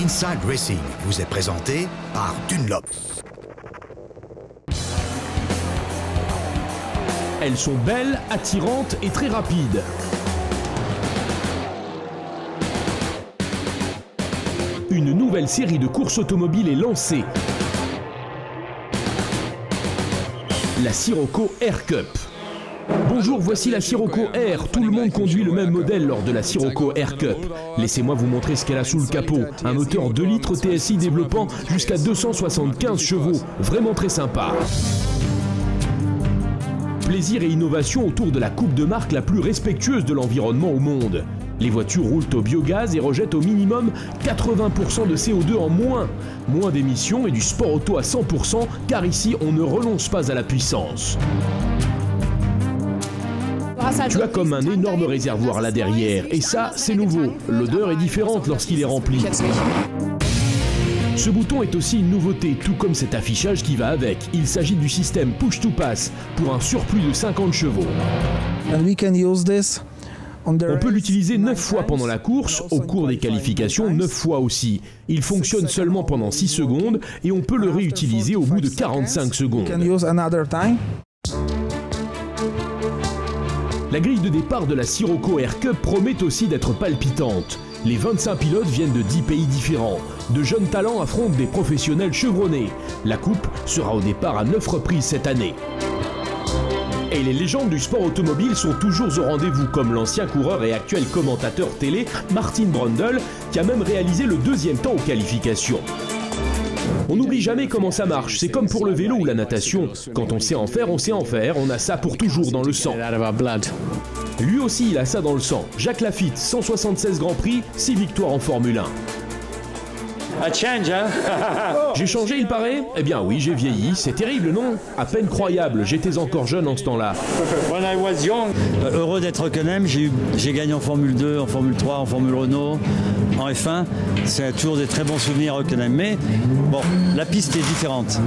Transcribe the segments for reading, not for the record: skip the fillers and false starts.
Inside Racing vous est présenté par Dunlop. Elles sont belles, attirantes et très rapides. Une nouvelle série de courses automobiles est lancée. La Sirocco Air Cup. Bonjour, voici la Sirocco Air. Tout le monde conduit le même modèle lors de la Sirocco Air Cup. Laissez-moi vous montrer ce qu'elle a sous le capot. Un moteur 2 litres TSI développant jusqu'à 275 chevaux. Vraiment très sympa. Plaisir et innovation autour de la coupe de marque la plus respectueuse de l'environnement au monde. Les voitures roulent au biogaz et rejettent au minimum 80% de CO2 en moins. Moins d'émissions et du sport auto à 100%, car ici on ne renonce pas à la puissance. Tu as comme un énorme réservoir là derrière, et ça c'est nouveau. L'odeur est différente lorsqu'il est rempli. Ce bouton est aussi une nouveauté, tout comme cet affichage qui va avec. Il s'agit du système Push to Pass pour un surplus de 50 chevaux. On peut l'utiliser 9 fois pendant la course, au cours des qualifications 9 fois aussi. Il fonctionne seulement pendant 6 secondes et on peut le réutiliser au bout de 45 secondes. La grille de départ de la Sirocco Air Cup promet aussi d'être palpitante. Les 25 pilotes viennent de 10 pays différents. De jeunes talents affrontent des professionnels chevronnés. La coupe sera au départ à 9 reprises cette année. Et les légendes du sport automobile sont toujours au rendez-vous, comme l'ancien coureur et actuel commentateur télé Martin Brundle, qui a même réalisé le 2e temps aux qualifications. On n'oublie jamais comment ça marche, c'est comme pour le vélo ou la natation. Quand on sait en faire, on sait en faire, on a ça pour toujours dans le sang. Lui aussi il a ça dans le sang. Jacques Lafitte, 176 Grands Prix, 6 victoires en Formule 1. J'ai changé, il paraît? Eh bien oui, j'ai vieilli. C'est terrible, non? À peine croyable. J'étais encore jeune en ce temps-là. Heureux d'être Hockenheim. J'ai gagné en Formule 2, en Formule 3, en Formule Renault, en F1. C'est toujours des très bons souvenirs à Hockenheim. Mais bon, la piste est différente.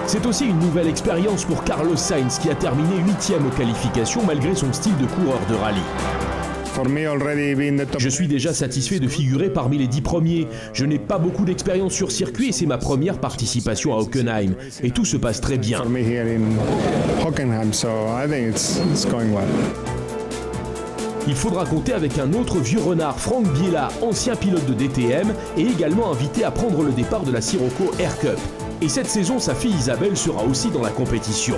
C'est aussi une nouvelle expérience pour Carlos Sainz qui a terminé 8e aux qualifications malgré son style de coureur de rallye. Je suis déjà satisfait de figurer parmi les 10 premiers. Je n'ai pas beaucoup d'expérience sur circuit et c'est ma première participation à Hockenheim. Et tout se passe très bien. Il faudra compter avec un autre vieux renard, Franck Biella, ancien pilote de DTM et également invité à prendre le départ de la Sirocco Air Cup. Et cette saison, sa fille Isabelle sera aussi dans la compétition.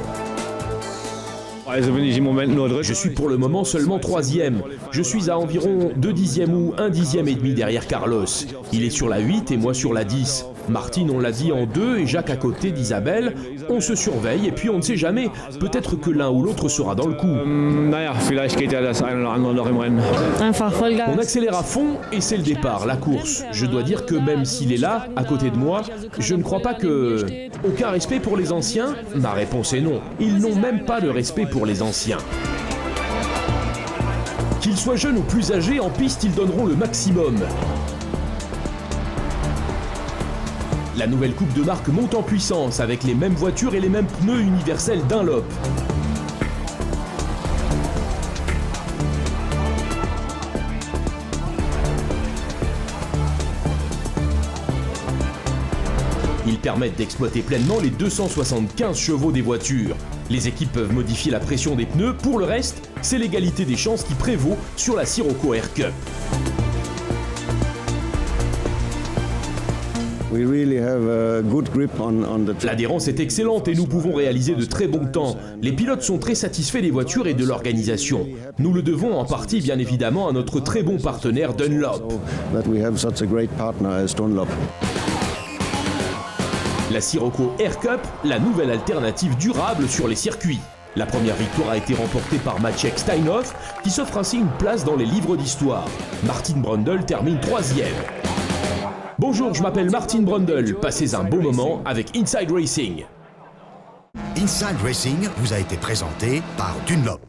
Je suis pour le moment seulement 3e. Je suis à environ 2 dixièmes ou 1 dixième et demi derrière Carlos. Il est sur la 8 et moi sur la 10. Martine, on l'a dit, en 2 et Jacques à côté d'Isabelle. On se surveille et puis on ne sait jamais. Peut-être que l'un ou l'autre sera dans le coup. On accélère à fond et c'est le départ, la course. Je dois dire que même s'il est là, à côté de moi, je ne crois pas que... Aucun respect pour les anciens? Ma réponse est non. Ils n'ont même pas de respect pour les anciens. Qu'ils soient jeunes ou plus âgés, en piste, ils donneront le maximum. La nouvelle coupe de marque monte en puissance avec les mêmes voitures et les mêmes pneus universels Dunlop. Ils permettent d'exploiter pleinement les 275 chevaux des voitures. Les équipes peuvent modifier la pression des pneus. Pour le reste, c'est l'égalité des chances qui prévaut sur la Sirocco Air Cup. L'adhérence est excellente et nous pouvons réaliser de très bons temps. Les pilotes sont très satisfaits des voitures et de l'organisation. Nous le devons en partie bien évidemment à notre très bon partenaire Dunlop. La Sirocco Air Cup, la nouvelle alternative durable sur les circuits. La première victoire a été remportée par Maciej Steinhoff, qui s'offre ainsi une place dans les livres d'histoire. Martin Brundle termine 3e. Bonjour, je m'appelle Martin Brundle. Passez un bon moment avec Inside Racing. Inside Racing vous a été présenté par Dunlop.